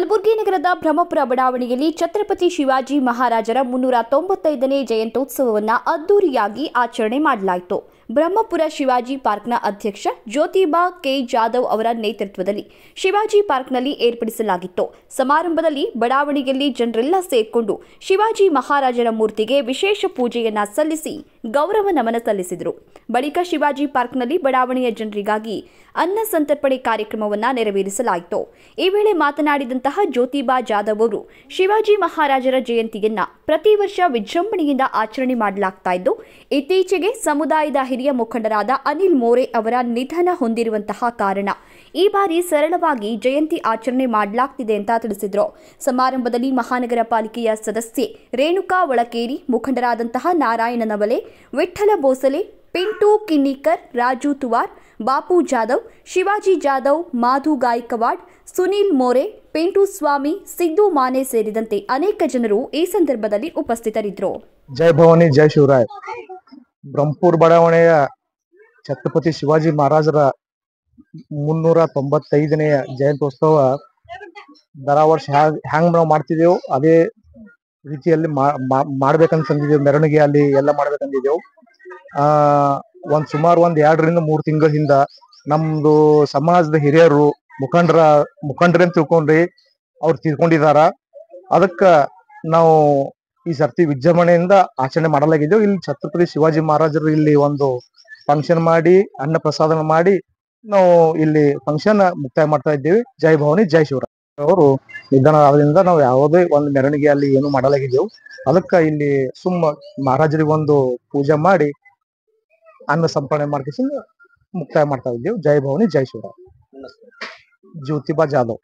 ಕಲಬುರಗಿ ನಗರದ ಬ್ರಹ್ಮಪುರ ಬಡಾವಣೆಯಲ್ಲಿ ಛತ್ರಪತಿ ಶಿವಾಜಿ ಮಹಾರಾಜರ 395ನೇ ಜಯಂತ್ಯೋತ್ಸವವನ್ನು ಅದ್ದೂರಿಯಾಗಿ ಆಚರಣೆ ಮಾಡಲಾಯಿತು. ಬ್ರಹ್ಮಪುರ ಶಿವಾಜಿ ಪಾರ್ಕ್ನ ಅಧ್ಯಕ್ಷ ಜ್ಯೋತಿಬಾ ಕೆ ಜಾಧವ್ ಅವರ ನೇತೃತ್ವದಲ್ಲಿ ಶಿವಾಜಿ ಪಾರ್ಕ್ನಲ್ಲಿ ಏರ್ಪಡಿಸಲಾಗಿತ್ತು. ಸಮಾರಂಭದಲ್ಲಿ ಬಡಾವಣೆಯಲ್ಲಿ ಜನರೆಲ್ಲ ಸೇರಿಕೊಂಡು ಶಿವಾಜಿ ಮಹಾರಾಜರ ಮೂರ್ತಿಗೆ ವಿಶೇಷ ಪೂಜೆಯನ್ನ ಸಲ್ಲಿಸಿ ಗೌರವ ನಮನ ಸಲ್ಲಿಸಿದರು. ಬಳಿಕ ಶಿವಾಜಿ ಪಾರ್ಕ್ನಲ್ಲಿ ಬಡಾವಣೆಯ ಜನರಿಗಾಗಿ ಅನ್ನ ಸಂತರ್ಪಣೆ ಕಾರ್ಯಕ್ರಮವನ್ನು ನೆರವೇರಿಸಲಾಯಿತು. ಈ ವೇಳೆ ಮಾತನಾಡಿದಂತಹ ಜ್ಯೋತಿಬಾ ಜಾಧವ್ ಅವರು ಶಿವಾಜಿ ಮಹಾರಾಜರ ಜಯಂತಿಯನ್ನ ಪ್ರತಿ ವರ್ಷ ವಿಜೃಂಭಣೆಯಿಂದ ಆಚರಣೆ ಮಾಡಲಾಗ್ತಾ ಇದ್ದು, ಇತ್ತೀಚೆಗೆ ಸಮುದಾಯದ ಹಿರಿಯ ಮುಖಂಡರಾದ ಅನಿಲ್ ಮೋರೆ ಅವರ ನಿಧನ ಹೊಂದಿರುವಂತಹ ಕಾರಣ ಈ ಬಾರಿ ಸರಳವಾಗಿ ಜಯಂತಿ ಆಚರಣೆ ಮಾಡಲಾಗ್ತಿದೆ ಅಂತ ತಿಳಿಸಿದರು. ಸಮಾರಂಭದಲ್ಲಿ ಮಹಾನಗರ ಪಾಲಿಕೆಯ ಸದಸ್ಯೆ ರೇಣುಕಾ ಒಳಕೇರಿ, ಮುಖಂಡರಾದಂತಹ ನಾರಾಯಣ ನವಲೆ, ವಿಠ್ಠಲ ಬೋಸಲೆ, ಪಿಂಟು ಕಿನ್ನಿಕರ್, ರಾಜು ತುವಾರ್, ಬಾಪು ಜಾಧವ್, ಶಿವಾಜಿ ಜಾಧವ್, ಮಾಧು ಗಾಯಕವಾಡ್, ಸುನೀಲ್ ಮೋರೆ, ಪಿಂಟು ಸ್ವಾಮಿ, ಸಿದ್ದು ಮಾನೆ ಸೇರಿದಂತೆ ಅನೇಕ ಜನರು ಈ ಸಂದರ್ಭದಲ್ಲಿ ಉಪಸ್ಥಿತರಿದ್ದರು. ಜೈ ಭವಾನಿ, ಜೈ ಶಿವರಾಯ್. ಬ್ರಹ್ಮಪುರ ಬಡಾವಣೆಯ ಛತ್ರಪತಿ ಶಿವಾಜಿ ಮಹಾರಾಜರ 395ನೇ ಜಯಂತ್ಯೋತ್ಸವ ದರ ವರ್ಷ ಹ್ಯಾಂಗ್ ನಾವು ಮಾಡ್ತಿದ್ದೇವು ಅದೇ ರೀತಿಯಲ್ಲಿ ಮಾಡ್ಬೇಕಂತಂದಿದ್ದೇವೆ. ಮೆರವಣಿಗೆ ಅಲ್ಲಿ ಎಲ್ಲ ಮಾಡ್ಬೇಕಂದಿದ್ದೇವು. ಸುಮಾರು 2 ರಿಂದ 3 ತಿಂಗಳ ಹಿಂದ ನಮ್ದು ಸಮಾಜದ ಹಿರಿಯರು ಮುಖಂಡರೇನ್ ತಿಳ್ಕೊಂಡ್ರಿ, ಅವ್ರು ತಿಳ್ಕೊಂಡಿದಾರ. ಅದಕ್ಕ ನಾವು ಈ ಸರ್ತಿ ವಿಜೃಂಭಣೆಯಿಂದ ಆಚರಣೆ ಮಾಡಲಾಗಿದ್ದೇವೆ. ಇಲ್ಲಿ ಛತ್ರಪತಿ ಶಿವಾಜಿ ಮಹಾರಾಜರು ಇಲ್ಲಿ ಒಂದು ಫಂಕ್ಷನ್ ಮಾಡಿ ಅನ್ನ ಪ್ರಸಾದನ ಮಾಡಿ ನಾವು ಇಲ್ಲಿ ಫಂಕ್ಷನ್ ಮುಕ್ತಾಯ ಮಾಡ್ತಾ ಇದ್ದೇವೆ. ಜೈ ಭವಾನಿ, ಜೈ ಶಿವರಾಯ್. ಅವರು ನಿಧನ ಆದ್ರಿಂದ ನಾವು ಯಾವುದೇ ಒಂದು ಮೆರವಣಿಗೆ ಅಲ್ಲಿ ಏನು ಮಾಡಲಾಗಿದ್ದೆವು. ಅದಕ್ಕ ಇಲ್ಲಿ ಮಹಾರಾಜರಿಗೆ ಒಂದು ಪೂಜೆ ಮಾಡಿ ಅನ್ನ ಸಂಪರ್ಣೆ ಮಾಡ್ಕೊಂಡು ಮುಕ್ತಾಯ ಮಾಡ್ತಾ ಇದ್ದೇವೆ. ಜೈ ಭವಾನಿ, ಜೈ ಶಿವರಾಯ್. ಜ್ಯೋತಿಬಾ ಜಾಧವ್.